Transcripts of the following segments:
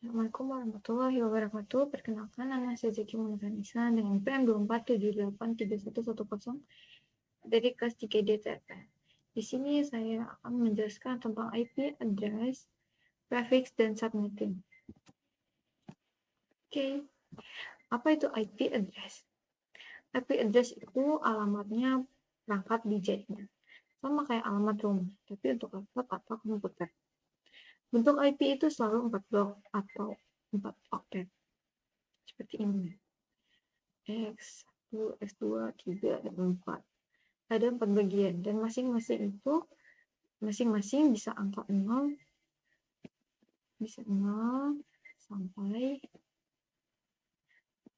Assalamualaikum warahmatullahi wabarakatuh. Perkenalkan, nama saya Zeki Munanisa dengan PM 24783110 dari kelas 3D TP. Di sini saya akan menjelaskan tentang IP address, prefix, dan subnetting. Oke, apa itu IP address? IP address itu alamatnya perangkat di jaringan. Sama kayak alamat rumah, tapi untuk laptop atau komputer. Bentuk IP itu selalu 4 blok atau 4 oktet. Seperti ini. X1, X2, 3, dan 4. Ada 4 bagian, dan masing-masing bisa angka 0, bisa 0 sampai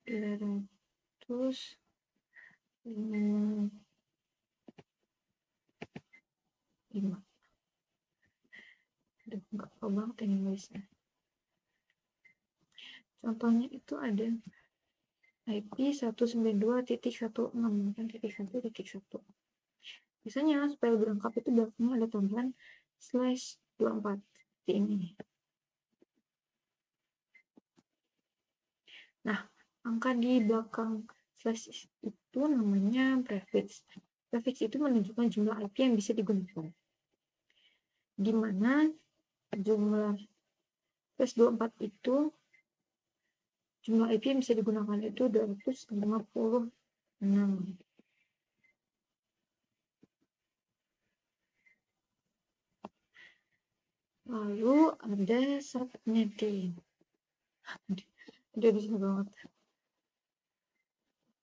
305. Aduh, nggak tahu banget ini nulisnya. Contohnya itu ada IP 192.16, bukan titik 1.1. Biasanya supaya lebih lengkap itu belakangnya ada tambahan /24 seperti ini. Nah, angka di belakang slash itu namanya prefix. Prefix itu menunjukkan jumlah IP yang bisa digunakan. Di mana jumlah /24 itu jumlah IP yang bisa digunakan itu 256. Lalu ada subnetting. Udah bisa banget.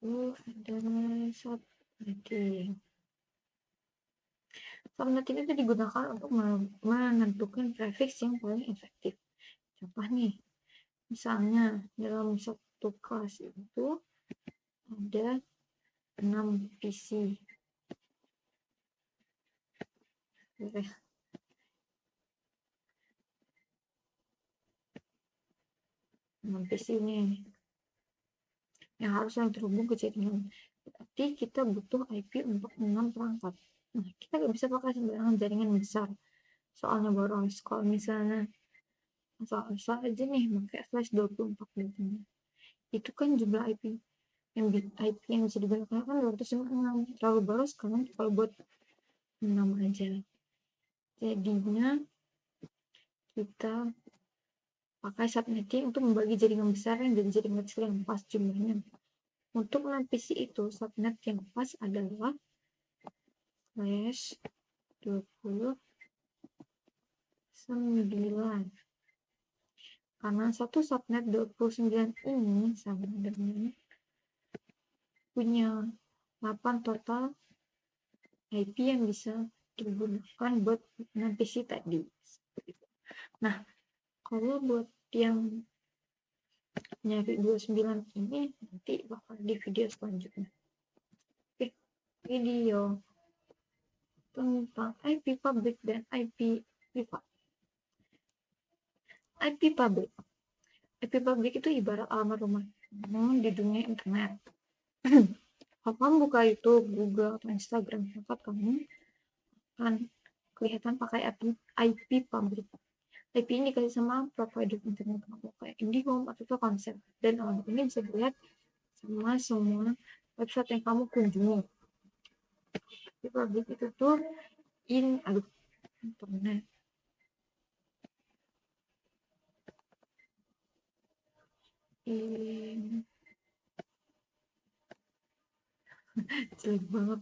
Ada subnetting. Subnetting itu digunakan untuk menentukan prefix yang paling efektif. Contoh nih, misalnya dalam satu kelas itu ada 6 PC. 6 PC ini yang harusnya terhubung ke jaringan. Berarti kita butuh IP untuk 6 perangkat. Nah, kita nggak bisa pakai sembarangan jaringan besar. Soalnya boros. Kalau misalnya asal aja nih pakai flash 24 gitu. Itu kan jumlah IP yang bisa digunakan kan 256. Terlalu boros kan kalau buat 6 aja. Jadinya kita pakai subnetting untuk membagi jaringan besar dan jaringan kecil yang pas jumlahnya. Untuk 6 PC itu, subnet yang pas adalah /29. Karena satu subnet 29 ini sama dengan punya 8 total IP yang bisa digunakan buat 6 PC tadi. Nah, kalau buat yang nyari 29 ini nanti bakal di video selanjutnya. Video tentang IP public dan IP privat. IP public. IP public itu ibarat alamat rumah di dunia internet. Kalau kamu buka YouTube, Google, atau Instagram, maka kamu akan kelihatan pakai IP public. IP ini dikasih sama provider internet kamu kayak IndiHome atau Telkomsel. Dan alamat ini bisa dilihat sama semua website yang kamu kunjungi. IP public itu tuh internet. Jelek banget.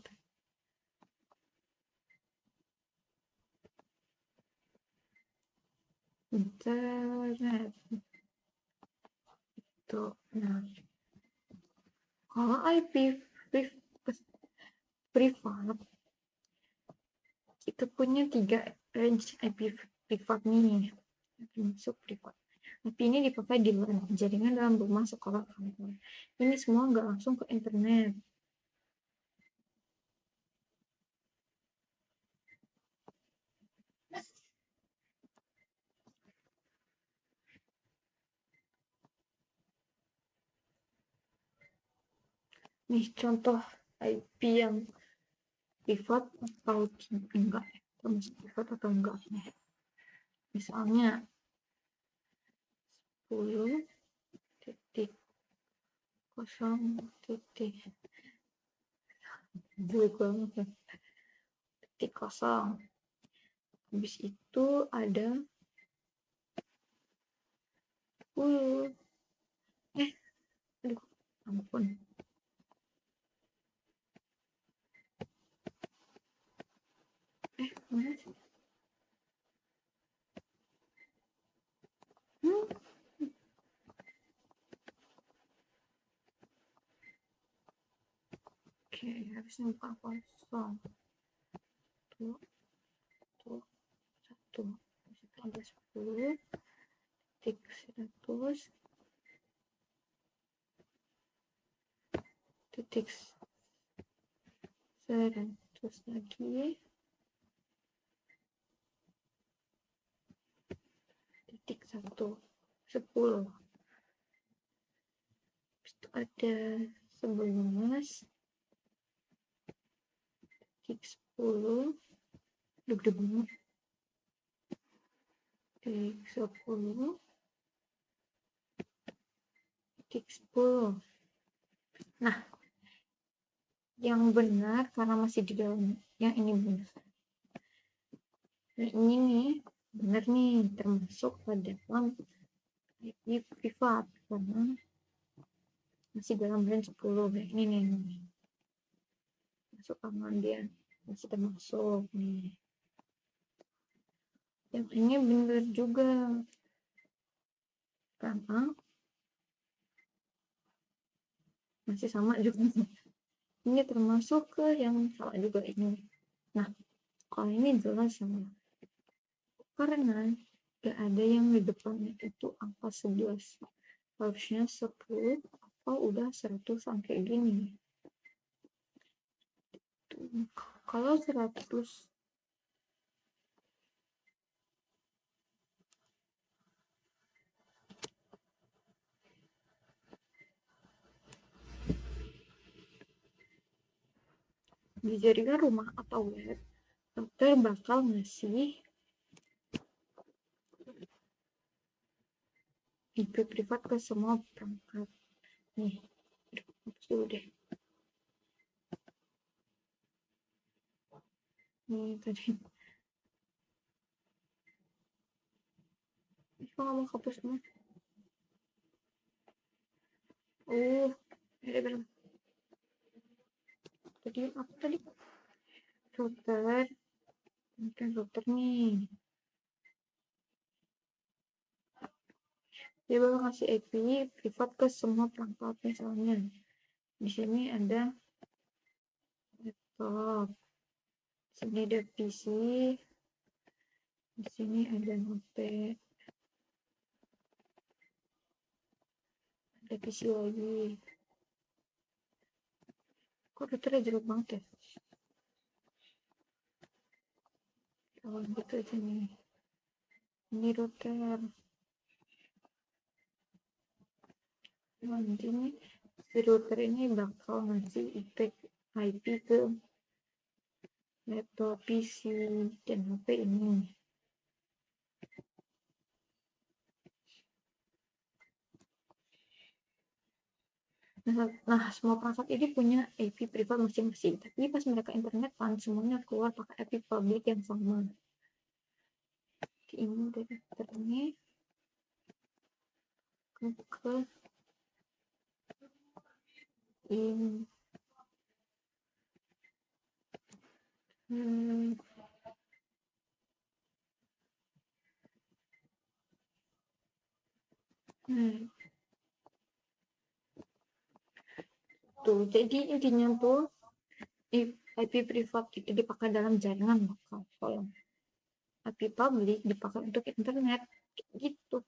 Internet itu. Nah, kalau IP privat kita punya 3 range IP privat nih, masuk privat. IP ini dipakai di LAN, jaringan dalam rumah, sekolah, kantor. Ini semua nggak langsung ke internet. Nih contoh IP yang privat atau enggak, termasuk privat atau enggak. Misalnya kosong. Habis itu ada 10. Aduh, ampun. Mana sih? Oke, harusnya buka kosong. Tuh, 1. Disitu ada 10. Titik 100. Titik 100 lagi. Titik 1. 10. Itu ada 11. Titik 10. Deg-deg banget. Titik 10. Titik 10. Nah, yang benar karena masih di dalam yang ini benar. Nah, ini nih benar nih termasuk pada dalam IP privat karena masih dalam range 10. Nah, ini nih masuk aman, dia masih termasuk nih. Yang ini benar juga karena masih sama juga. Ini termasuk ke yang sama juga ini. Nah, kalau ini jelas sama. Karena gak ada yang di depannya itu angka 11. Harusnya 10 atau udah 100 kayak gini. Kalau 100 di jaringan rumah atau web, router bakal ngasih IP privat ke semua perangkat. Nih, hapus dulu deh. Nih tadi. Kok nggak mau hapus semua? Ada berapa? Tadi apa tadi? Router. Ini kan router nih. Dia bakal ngasih IP privat ke semua perangkat. Misalnya di sini ada laptop, di sini ada PC, di sini ada HP, ada PC lagi. Kok routernya jelek banget ya? Kalau gitu aja nih. Ini router. Nanti nih si router ini bakal ngasih IP ke laptop, PC, dan HP ini. Nah, semua perangkat ini punya IP privat masing-masing. Tapi pas mereka internetan, semuanya keluar pakai IP public yang sama. Ini dari router ini ke ini. Tuh, jadi intinya tuh IP privat itu dipakai dalam jaringan lokal. Kalau IP public dipakai untuk internet, gitu.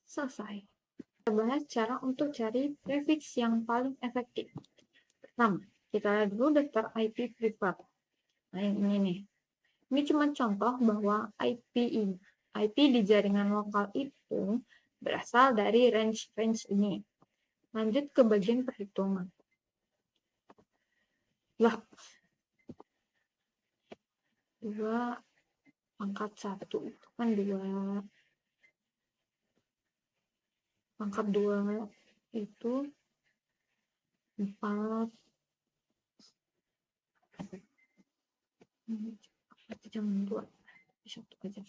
Selesai. Kita bahas cara untuk cari prefix yang paling efektif. Pertama, kita lihat dulu daftar IP privat. Nah, yang ini nih. Ini cuma contoh bahwa IP di jaringan lokal itu berasal dari range ini. Lanjut ke bagian perhitungan. Lah, 2 pangkat 1 itu kan 2. pangkat 2 itu 4. Jangan 2, satu aja.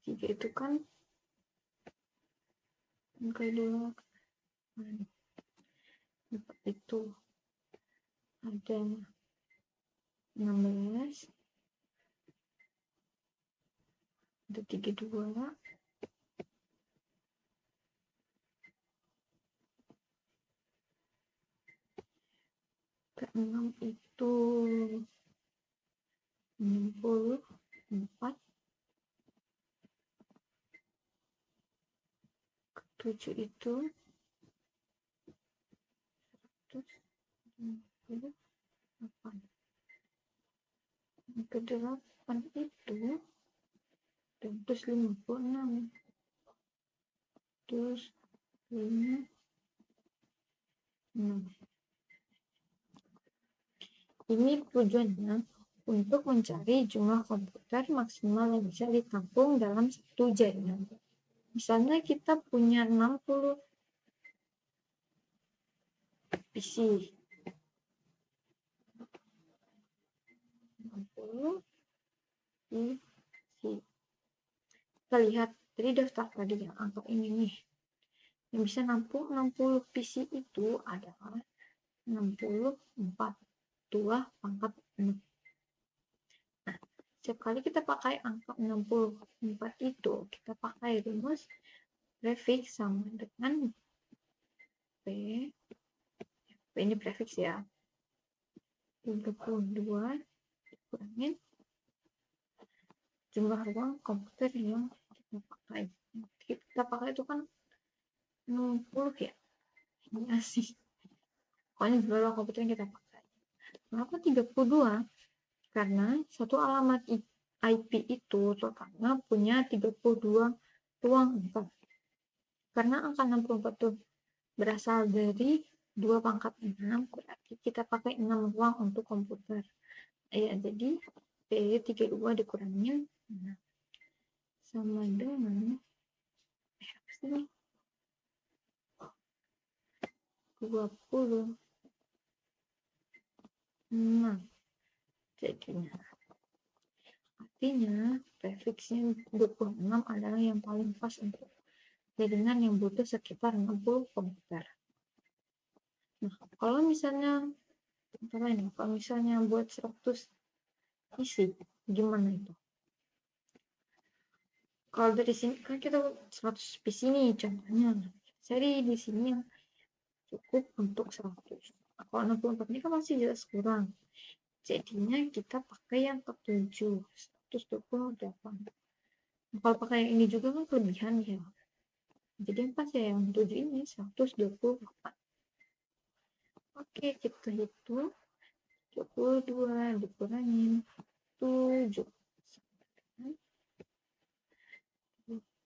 3 itu kan angka 2. 4 itu ada 16, ada 32, ke 6 itu 64, ke 7 itu 158, ke 8 itu 256, terus 5, 6. Ini tujuannya untuk mencari jumlah komputer maksimal yang bisa ditampung dalam satu jaringan. Misalnya kita punya 60 PC. 60 PC. Kita lihat dari daftar tadi yang angka ini nih. Yang bisa nampung 60 PC itu adalah 64. 2 pangkat 6. Nah, setiap kali kita pakai angka 64 itu, kita pakai rumus prefiks sama dengan P ini prefiks ya, 32 dikurangin jumlah ruang komputer yang kita pakai. Kita pakai itu kan 60 ya, ini sih pokoknya jumlah ruang komputer yang kita pakai. Kenapa 32? Karena satu alamat IP itu totalnya punya 32 ruang angka. Karena angka 64 itu berasal dari 2 pangkat 6, berarti kita pakai 6 ruang untuk komputer. Ya, jadi P32 dikurangin 6 sama dengan apa sih? 26. Jadinya artinya prefiksnya 26 adalah yang paling pas untuk jaringan yang butuh sekitar 60 komputer. Nah, kalau misalnya kalau misalnya buat 100 isi, gimana itu? Kalau dari sini kan kita 100 PC nih contohnya. Seri di sini yang cukup untuk 100. Kalau 64 ini kan masih jelas kurang. Jadinya kita pakai yang ke-7, 128. Kalau pakai yang ini juga kan kelebihan ya. Jadi yang pas ya yang 7 ini 128. Oke, kita hitung 32 dikurangin 7.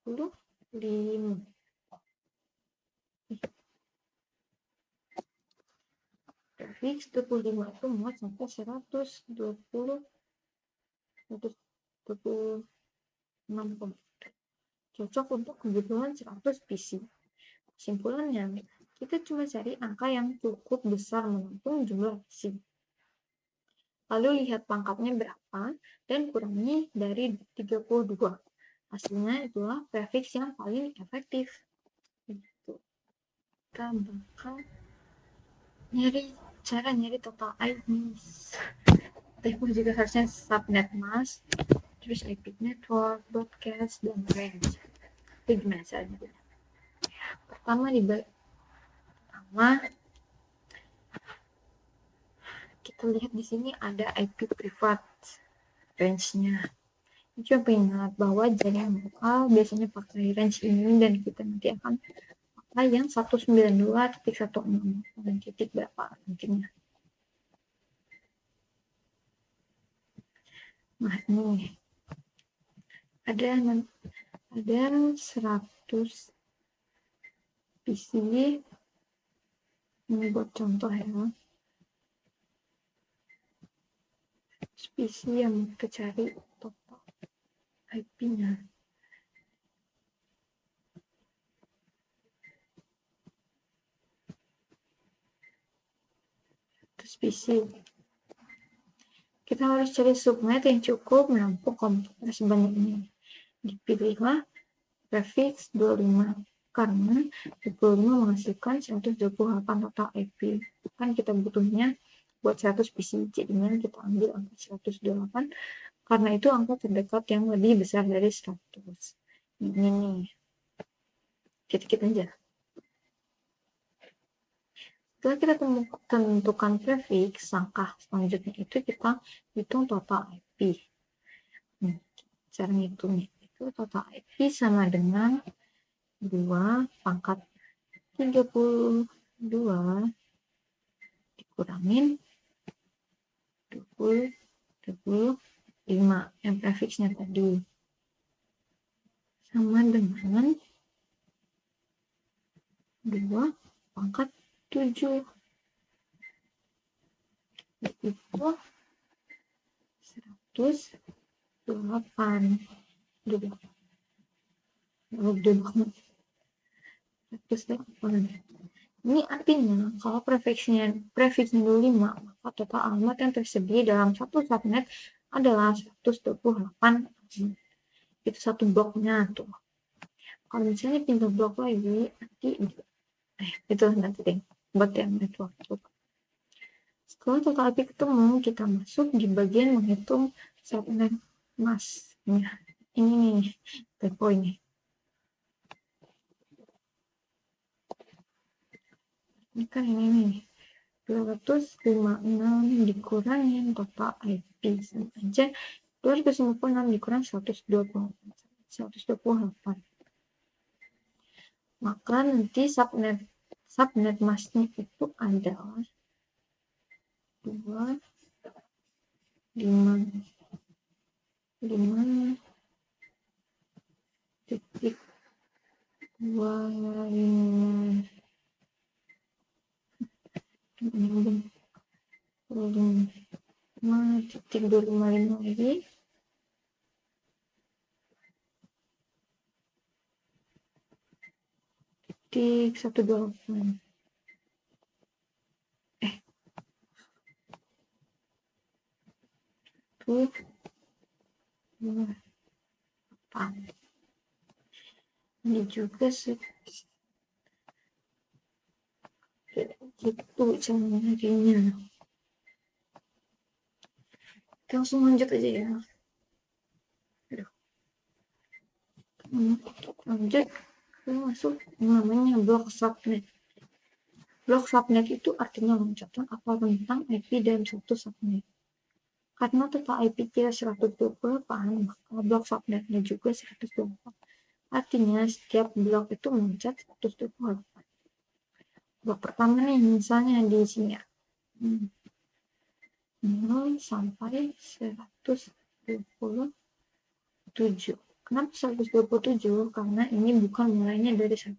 25. Fix 25 itu muat sampai 126 komputer. Cocok untuk kebutuhan 100 PC. Kesimpulannya, kita cuma cari angka yang cukup besar menampung jumlah PC. Lalu lihat pangkatnya berapa dan kurangi dari 32. Hasilnya itulah prefiks yang paling efektif. Gitu. Kita bakal cara nyari total IP. Tapi juga harusnya subnet mask, terus IP network, broadcast, dan range. Itu gimana caranya? Pertama kita lihat di sini ada IP privat range-nya. Coba ingat bahwa jaringan lokal biasanya pakai range ini dan kita nanti akan pakai yang 192.16 dan titik berapa nantinya. Nah, ini ada 100 PC. Ini buat contoh ya. PC yang kita cari total IP-nya. isi. Kita harus cari subnet yang cukup menampung komputer sebanyak ini. Dipilihlah prefix 25 karena 25 menghasilkan 128 total IP. Kan kita butuhnya buat 100 PC, jadinya kita ambil angka 128 karena itu angka terdekat yang lebih besar dari 100. Ini nih, kita aja. Setelah kita tentukan prefix, langkah selanjutnya itu kita hitung total IP. Cara ngitungnya itu total IP sama dengan 2 pangkat 32 dikurangin 25 yang prefixnya tadi sama dengan 2 pangkat 7 yaitu 108. Ini artinya kalau prefixnya 25, maka total alamat yang tersedia dalam satu subnet adalah 128. Itu satu bloknya tuh. Kalau misalnya pindah blok lagi, nanti itu nanti deh buat yang network. Setelah total IP ketemu, kita masuk di bagian menghitung subnet masknya. Ini nih, typo ini. Ini kan ini nih, 256 dikurangin total IP sama aja 256 dikurang 128. Maka nanti subnet masknya itu adalah 2 5 titik 25 titik 255 lagi titik 128 tuh ini juga sih gitu cara nyarinya. Kita langsung lanjut aja ya. Lanjut ke masuk namanya blok subnet. Blok subnet itu artinya loncatan apa rentang IP dalam satu subnet. Karena total IP kita 128, maka blok subnetnya juga 128. Artinya setiap blok itu loncat 128. Blok pertama nih misalnya di sini ya. 0 sampai 127. Kenapa 127? Karena ini bukan mulainya dari 1.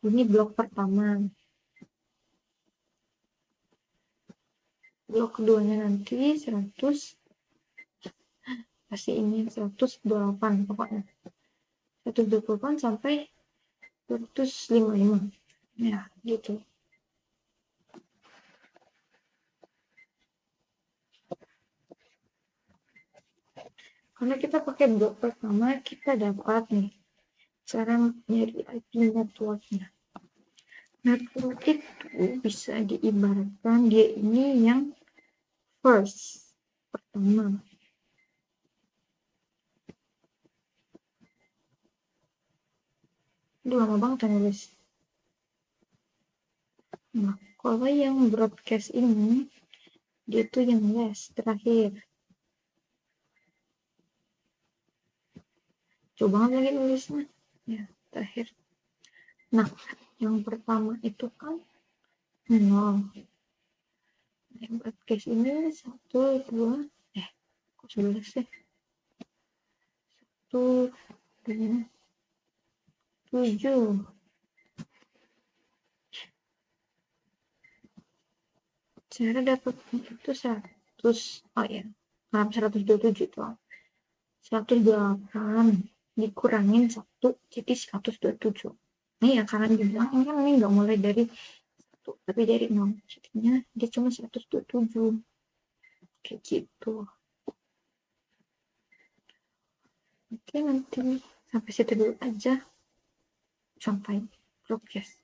Ini blok pertama. Blok keduanya nanti 100. Pasti ini 128 pokoknya. 128 sampai 255. Ya, gitu. Karena kita pakai blok pertama, kita dapat nih cara nyari IP networknya. Network itu bisa diibaratkan dia ini yang first, pertama. Aduh, lama banget nulis. Nah, kalau yang broadcast ini, dia tuh yang last, terakhir. Coba lagi nulisnya. Ya, terakhir. Nah, yang pertama itu kan 0. Yang broadcast ini 1, 2, kok 11 sih? 1, 2, 7. Cara dapatnya itu 100. Oh ya, 127 itu. 108 dikurangin 1 jadi 127. Nih ya karena dibilang ini kan ini nggak mulai dari 1, tapi dari 0 settingnya dia cuma 127 kayak gitu. Oke, nanti sampai situ dulu aja, sampai progres.